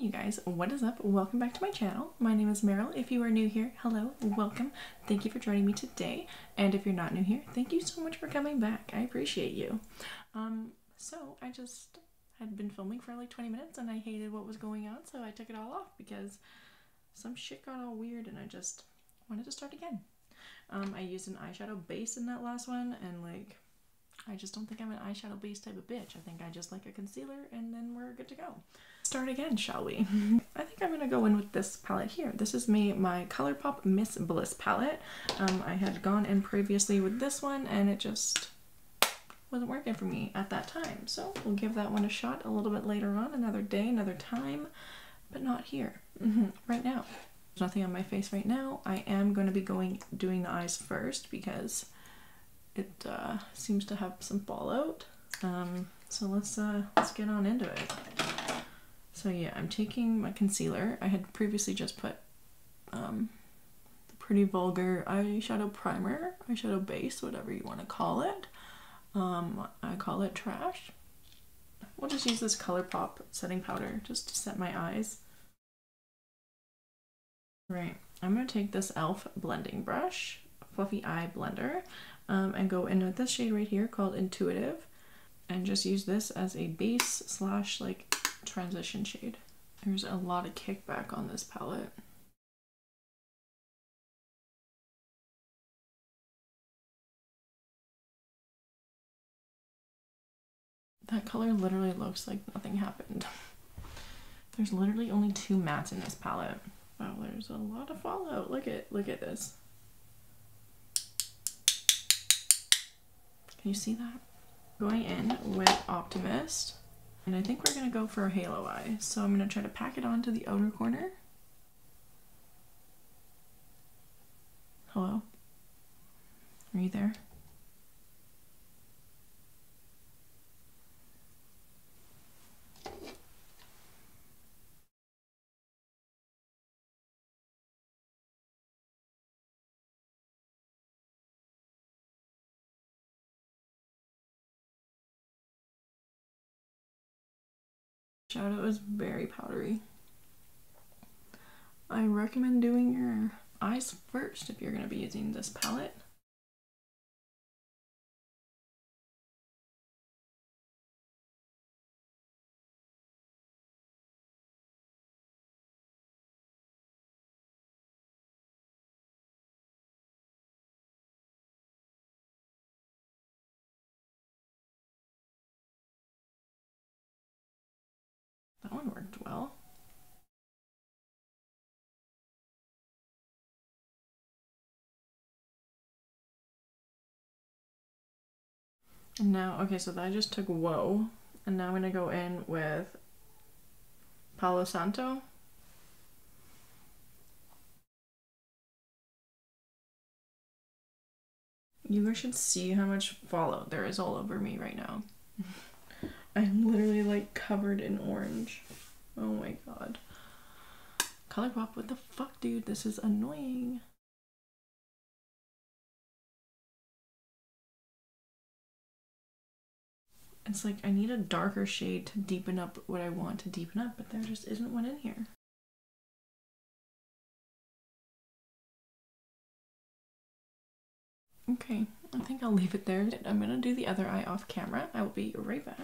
you guys, what is up? Welcome back to my channel. My name is Marrol. If you are new here, hello, welcome. Thank you for joining me today. And if you're not new here, thank you so much for coming back. I appreciate you. So I just had been filming for like 20 minutes and I hated what was going on, so I took it all off because some shit got all weird and I just wanted to start again. I used an eyeshadow base in that last one, and like, I just don't think I'm an eyeshadow base type of bitch. I think I just like a concealer and then we're good to go. Start again, shall we? I think I'm gonna go in with this palette here. This is my ColourPop Miss Bliss palette. I had gone in previously with this one and it just wasn't working for me at that time. So we'll give that one a shot a little bit later on, another day, another time, but not here, right now. There's nothing on my face right now. I am going to be doing the eyes first because it seems to have some fallout. So let's get on into it. So yeah, I'm taking my concealer. I had previously just put the Pretty Vulgar eyeshadow primer, eyeshadow base, whatever you want to call it. I call it trash. We'll just use this ColourPop setting powder just to set my eyes. Right, I'm going to take this e.l.f. blending brush, fluffy eye blender, and go in with this shade right here called Intuitive, and just use this as a base slash like transition shade. There's a lot of kickback on this palette. That color literally looks like nothing happened. There's literally only 2 mattes in this palette. Wow, there's a lot of fallout. Look at this. Can you see that? Going in with Optimist, and I think we're gonna go for a halo eye. So I'm gonna try to pack it onto the outer corner. Hello? Are you there? Shadow is very powdery. I recommend doing your eyes first if you're going to be using this palette. That one worked well. And now, okay, so I just took Whoa, and now I'm gonna go in with Palo Santo. You guys should see how much fallout there is all over me right now. I'm literally like covered in orange. Oh my god. ColourPop, what the fuck, dude? This is annoying. It's like I need a darker shade to deepen up what I want to deepen up, but there just isn't one in here. Okay, I think I'll leave it there. I'm gonna do the other eye off camera. I will be right back.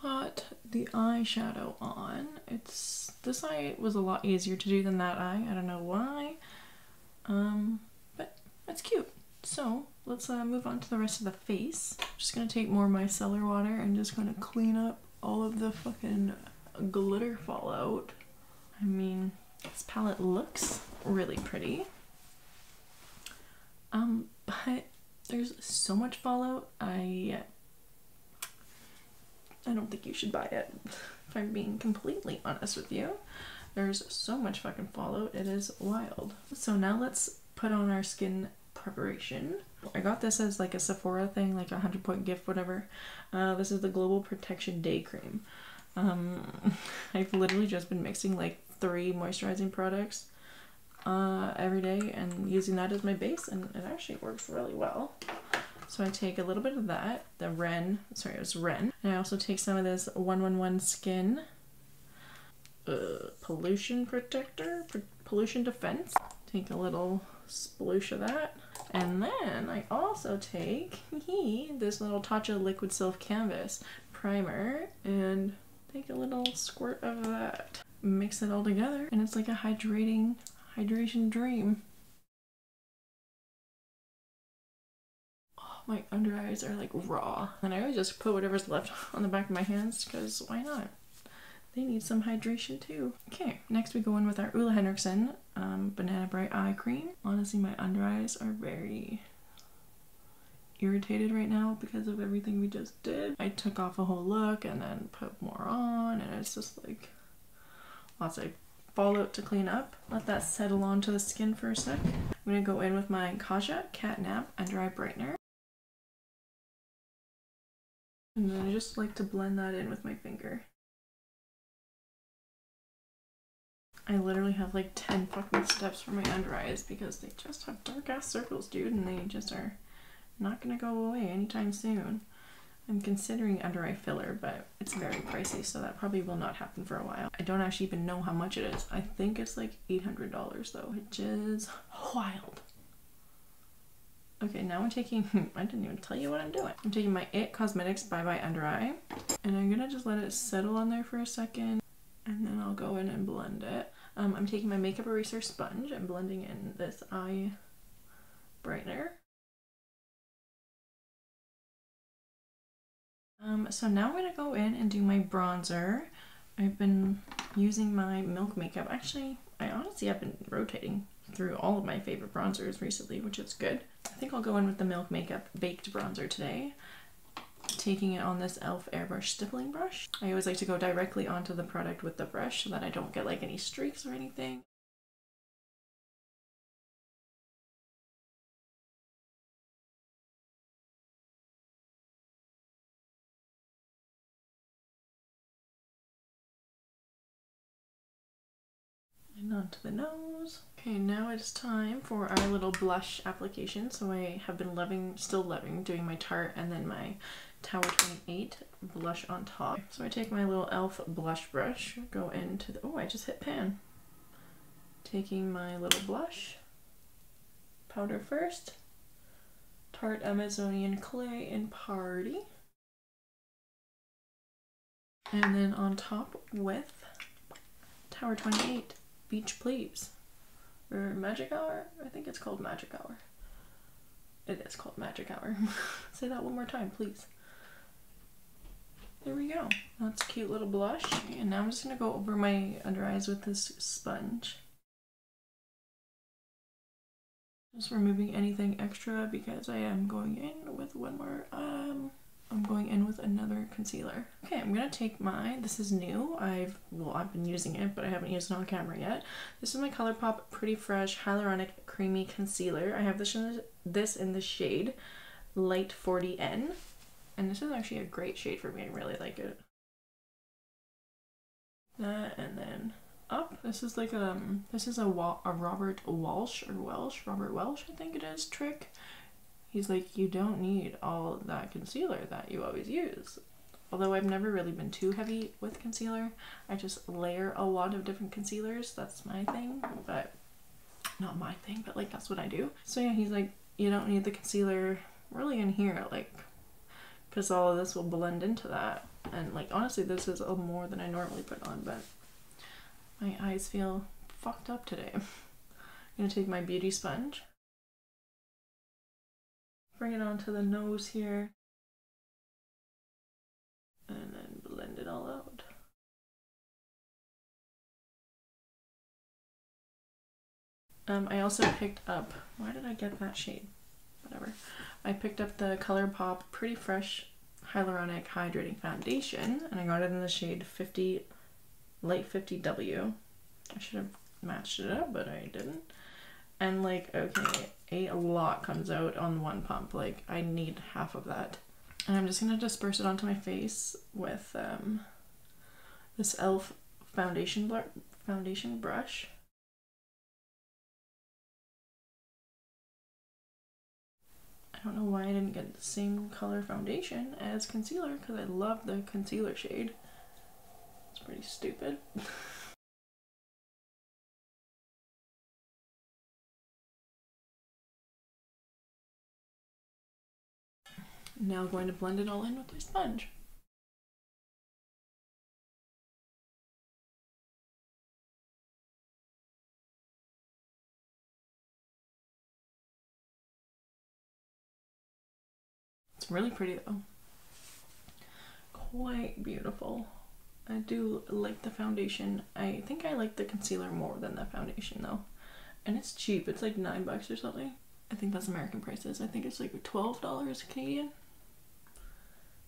Got the eyeshadow on. This eye was a lot easier to do than that eye. I don't know why. But it's cute. So let's move on to the rest of the face. Just gonna take more of my cellar water and just gonna clean up all of the fucking glitter fallout. I mean, this palette looks really pretty. But there's so much fallout, I don't think you should buy it, if I'm being completely honest with you. There's so much fucking fallout, it is wild. So now let's put on our skin preparation. I got this as like a Sephora thing, like a 100-point gift, whatever. This is the Global Protection Day Cream. I've literally just been mixing like 3 moisturizing products every day and using that as my base, and it actually works really well. So I take a little bit of that, the Ren, sorry, it was Ren, and I also take some of this 111 Skin pollution protector, pollution defense. Take a little sploosh of that. And then I also take this little Tatcha liquid silk canvas primer and take a little squirt of that. Mix it all together and it's like a hydration dream. Oh, my under eyes are like raw. And I always just put whatever's left on the back of my hands because why not? They need some hydration too. Okay, next we go in with our Ole Henriksen Banana Bright Eye Cream. Honestly, my under eyes are very irritated right now because of everything we just did. I took off a whole look and then put more on and it's just like lots of fallout to clean up. Let that settle onto the skin for a sec. I'm gonna go in with my Kaja Catnap Under Eye Brightener. And then I just like to blend that in with my finger. I literally have like 10 fucking steps for my under eyes because they just have dark ass circles, dude, and they just are not gonna go away anytime soon. I'm considering under eye filler, but it's very pricey, so that probably will not happen for a while. I don't actually even know how much it is. I think it's like $800 though, which is wild. Okay, now I'm taking, I didn't even tell you what I'm doing. I'm taking my IT Cosmetics Bye Bye Under Eye, and I'm gonna just let it settle on there for a second, and then I'll go in and blend it. I'm taking my Makeup Eraser sponge and blending in this eye brightener. So now I'm gonna go in and do my bronzer. I've been using my Milk Makeup. Actually, I honestly have been rotating through all of my favorite bronzers recently, which is good. I think I'll go in with the Milk Makeup Baked Bronzer today. Taking it on this e.l.f. airbrush stippling brush. I always like to go directly onto the product with the brush so that I don't get like any streaks or anything. And onto the nose. Okay, now it's time for our little blush application. So I have been still loving doing my Tarte and then my Tower 28 blush on top. So I take my little e.l.f. blush brush, go into the, oh, I just hit pan. Taking my little blush, powder first, Tarte Amazonian Clay in Paaarty. And then on top with Tower 28 Beach Please, or Magic Hour? I think it's called Magic Hour. It is called Magic Hour. Say that one more time, please. There we go. That's a cute little blush. And now I'm just gonna go over my under eyes with this sponge. Just removing anything extra because I am going in with one more, I'm going in with another concealer. Okay, I'm gonna take this is new. I've been using it, but I haven't used it on camera yet. This is my ColourPop Pretty Fresh Hyaluronic Creamy Concealer. I have this in the shade Light 40N. And this is actually a great shade for me. I really like it. That and then up. This is like this is a Robert Welsh, I think it is, trick. He's like, you don't need all that concealer that you always use. Although I've never really been too heavy with concealer. I just layer a lot of different concealers. That's my thing, but not my thing, but like that's what I do. So yeah, he's like, you don't need the concealer really in here, like, because all of this will blend into that. And like honestly, this is more than I normally put on, but my eyes feel fucked up today. I'm gonna take my beauty sponge, bring it onto the nose here, and then blend it all out. I also picked up, why did I get that shade? Whatever. I picked up the ColourPop Pretty Fresh Hyaluronic Hydrating Foundation, and I got it in the shade Light 50W. I should have matched it up, but I didn't. And like, okay, a lot comes out on one pump. Like, I need half of that. And I'm just gonna disperse it onto my face with this e.l.f. foundation brush. I don't know why I didn't get the same color foundation as concealer, because I love the concealer shade. It's pretty stupid. Now I'm going to blend it all in with my sponge. It's really pretty though. Quite beautiful. I do like the foundation. I think I like the concealer more than the foundation though. And it's cheap. It's like $9 or something. I think that's American prices. I think it's like $12 Canadian.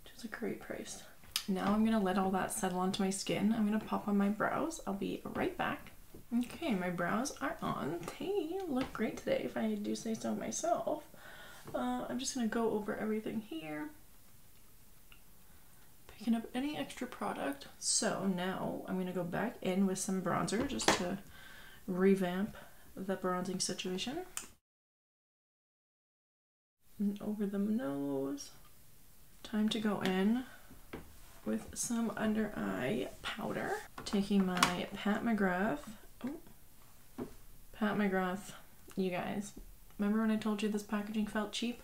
Which is a great price. Now I'm gonna let all that settle onto my skin. I'm gonna pop on my brows. I'll be right back. Okay, my brows are on. They look great today, if I do say so myself. I'm just gonna go over everything here. Picking up any extra product. So now I'm gonna go back in with some bronzer just to revamp the bronzing situation. And over the nose. Time to go in with some under eye powder. Taking my Pat McGrath. Oh, Pat McGrath, you guys. Remember when I told you this packaging felt cheap?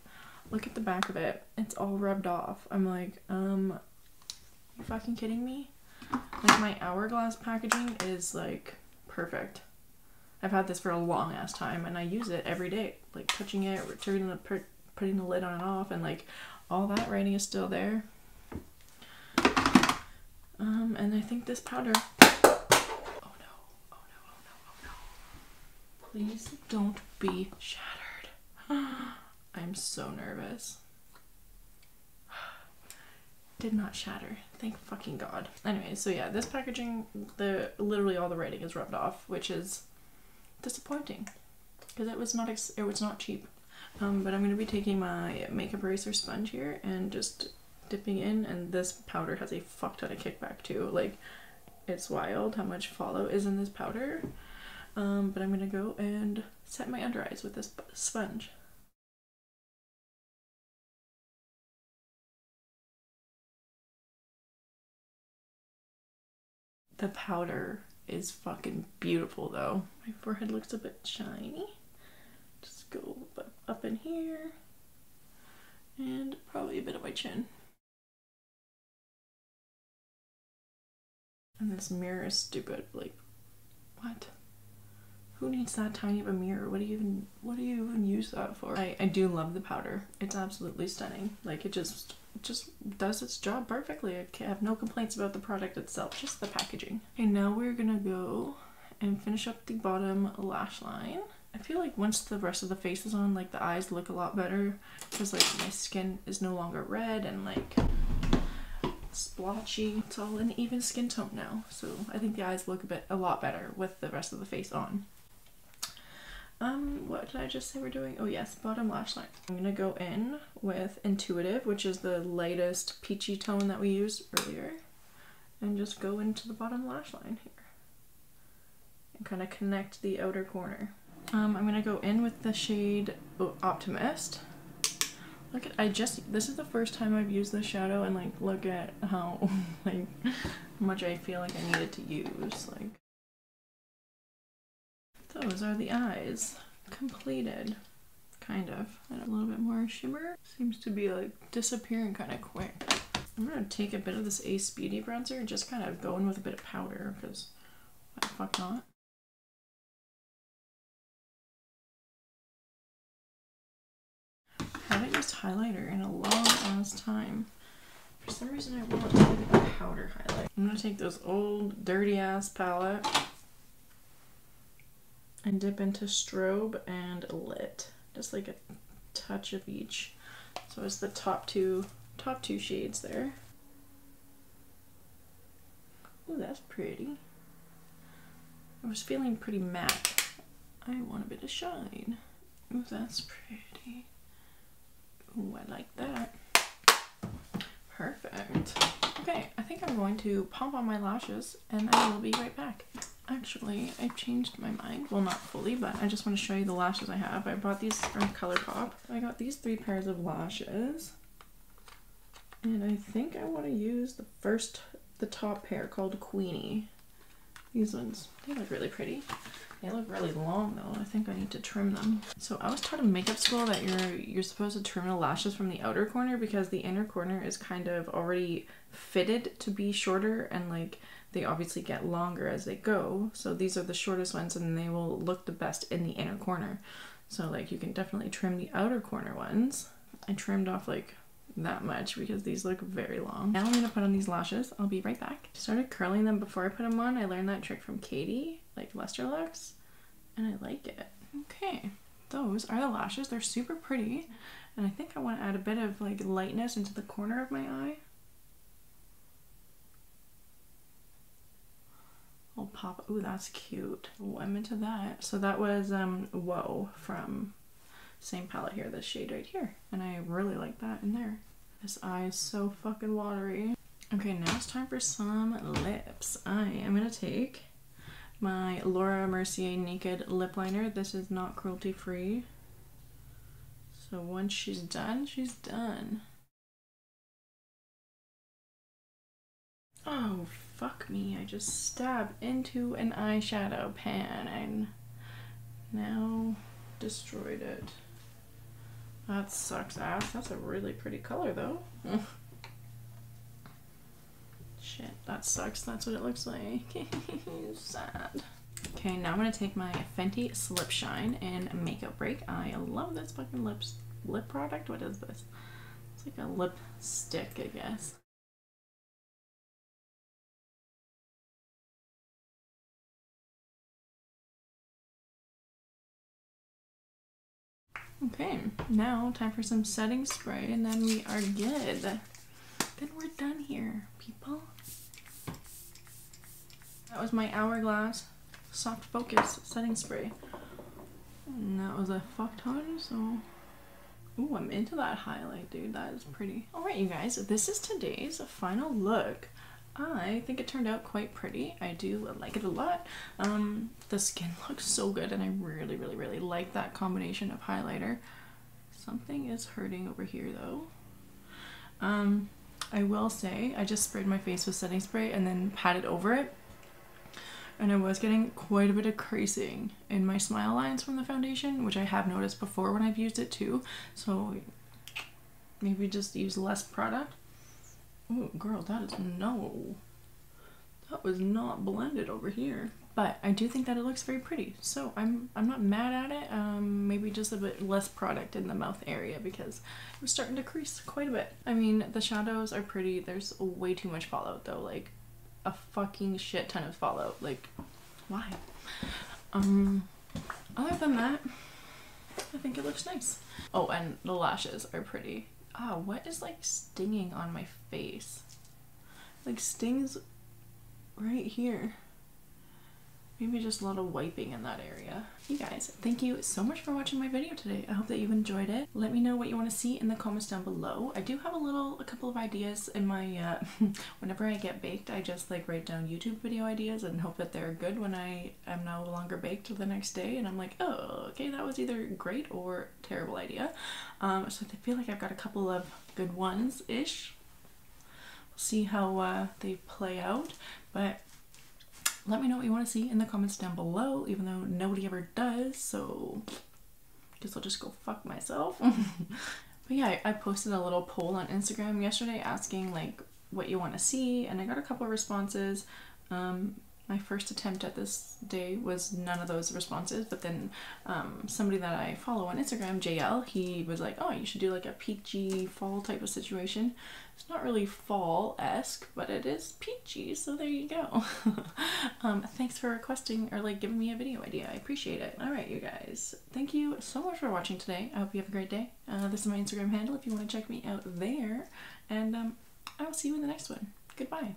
Look at the back of it. It's all rubbed off. I'm like, you fucking kidding me? Like my hourglass packaging is like perfect. I've had this for a long ass time and I use it every day. Like touching it, putting the lid on and off, and like all that writing is still there. And I think this powder, oh no, oh no, oh no, oh no. Please don't be shattered. I'm so nervous. Did not shatter. Thank fucking God. Anyway, so yeah, this packaging, literally all the writing is rubbed off, which is disappointing because it was not cheap. But I'm going to be taking my makeup eraser sponge here and just dipping in, and this powder has a fuck ton of kickback too. Like, it's wild how much follow is in this powder. But I'm going to go and set my under eyes with this sponge. The powder is fucking beautiful though. My forehead looks a bit shiny. Just go up in here and probably a bit of my chin. And this mirror is stupid. Like, what? Who needs that tiny of a mirror? What do you even use that for? I do love the powder. It's absolutely stunning. Like, it just does its job perfectly. I have no complaints about the product itself, just the packaging. Okay, now we're gonna go and finish up the bottom lash line. I feel like once the rest of the face is on, like the eyes look a lot better because like my skin is no longer red and like splotchy. It's all an even skin tone now. So I think the eyes look a lot better with the rest of the face on. What did I just say we're doing? Oh yes, bottom lash line. I'm gonna go in with Intuitive, which is the lightest peachy tone that we used earlier, and just go into the bottom lash line here and kind of connect the outer corner. I'm gonna go in with the shade Optimist. Look at, this is the first time I've used this shadow, and like look at how like much I feel like I needed to use. Like, those are the eyes completed, kind of. And a little bit more shimmer. Seems to be like disappearing kind of quick. I'm gonna take a bit of this Ace Beauty bronzer and just kind of go in with a bit of powder because why the fuck not? I haven't used highlighter in a long ass time. For some reason I want to take a powder highlight. I'm gonna take this old dirty ass palette and dip into Strobe and Lit. Just like a touch of each. So it's the top two shades there. Oh, that's pretty. I was feeling pretty matte. I want a bit of shine. Oh, that's pretty. Oh, I like that. Perfect. Okay, I think I'm going to pump on my lashes and I will be right back. Actually, I've changed my mind. Well, not fully, but I just want to show you the lashes I have. I bought these from ColourPop. I got these 3 pairs of lashes. And I think I want to use the top pair called Queenie. These ones, they look really pretty. They look really long though. I think I need to trim them. So I was taught in makeup school that you're supposed to trim the lashes from the outer corner because the inner corner is kind of already fitted to be shorter, and like they obviously get longer as they go. So these are the shortest ones and they will look the best in the inner corner. So like you can definitely trim the outer corner ones. I trimmed off like that much because these look very long. Now I'm gonna put on these lashes. I'll be right back. Started curling them before I put them on. I learned that trick from Katie, like Lustrelux, and I like it. Okay, those are the lashes. They're super pretty, and I think I want to add a bit of like lightness into the corner of my eye. I'll pop. Ooh, that's cute. Oh, I'm into that. So that was Whoa from same palette here, this shade right here, and I really like that in there. This eye is so fucking watery. Okay, now it's time for some lips. I am gonna take my Laura Mercier Naked Lip Liner. This is not cruelty free, so once she's done, she's done. Oh fuck me, I just stabbed into an eyeshadow pan and now destroyed it. That sucks ass. That's a really pretty color though. Shit, that sucks. That's what it looks like. Sad. Okay, now I'm gonna take my Fenty Slip Shine and Makeup Break. I love this fucking lip product. What is this? It's like a lip stick, I guess. Okay, now time for some setting spray and then we are good. Then we're done here, people. That was my Hourglass Soft Focus setting spray. And that was a fuck ton, so... Ooh, I'm into that highlight, dude. That is pretty. Alright, you guys, this is today's final look. I think it turned out quite pretty. I do like it a lot. The skin looks so good and I really, really, really like that combination of highlighter. Something is hurting over here though. I will say I just sprayed my face with setting spray and then patted over it. And I was getting quite a bit of creasing in my smile lines from the foundation, which I have noticed before when I've used it too. So maybe just use less product. Oh girl, that was not blended over here. But I do think that it looks very pretty, so I'm not mad at it. Maybe just a bit less product in the mouth area because it was starting to crease quite a bit. I mean, the shadows are pretty. There's way too much fallout though, like a fucking shit ton of fallout. Like, why? Other than that, I think it looks nice. Oh, and the lashes are pretty. Ah, what is like stinging on my face? Like stings right here. Maybe just a lot of wiping in that area. You guys, thank you so much for watching my video today. I hope that you enjoyed it. Let me know what you want to see in the comments down below. I do have a couple of ideas in my, whenever I get baked, I just like write down YouTube video ideas and hope that they're good when I am no longer baked the next day. And I'm like, oh, okay, that was either great or terrible idea. So I feel like I've got a couple of good ones-ish. We'll see how they play out, but let me know what you want to see in the comments down below, even though nobody ever does, so I guess I'll just go fuck myself. But yeah, I posted a little poll on Instagram yesterday asking like what you want to see, and I got a couple of responses. My first attempt at this day was none of those responses, but then somebody that I follow on Instagram, JL, he was like, oh, you should do like a peachy fall type of situation. It's not really fall-esque, but it is peachy, so there you go. Thanks for requesting or like giving me a video idea. I appreciate it. Alright, you guys, thank you so much for watching today. I hope you have a great day. This is my Instagram handle if you want to check me out there, and I will see you in the next one. Goodbye.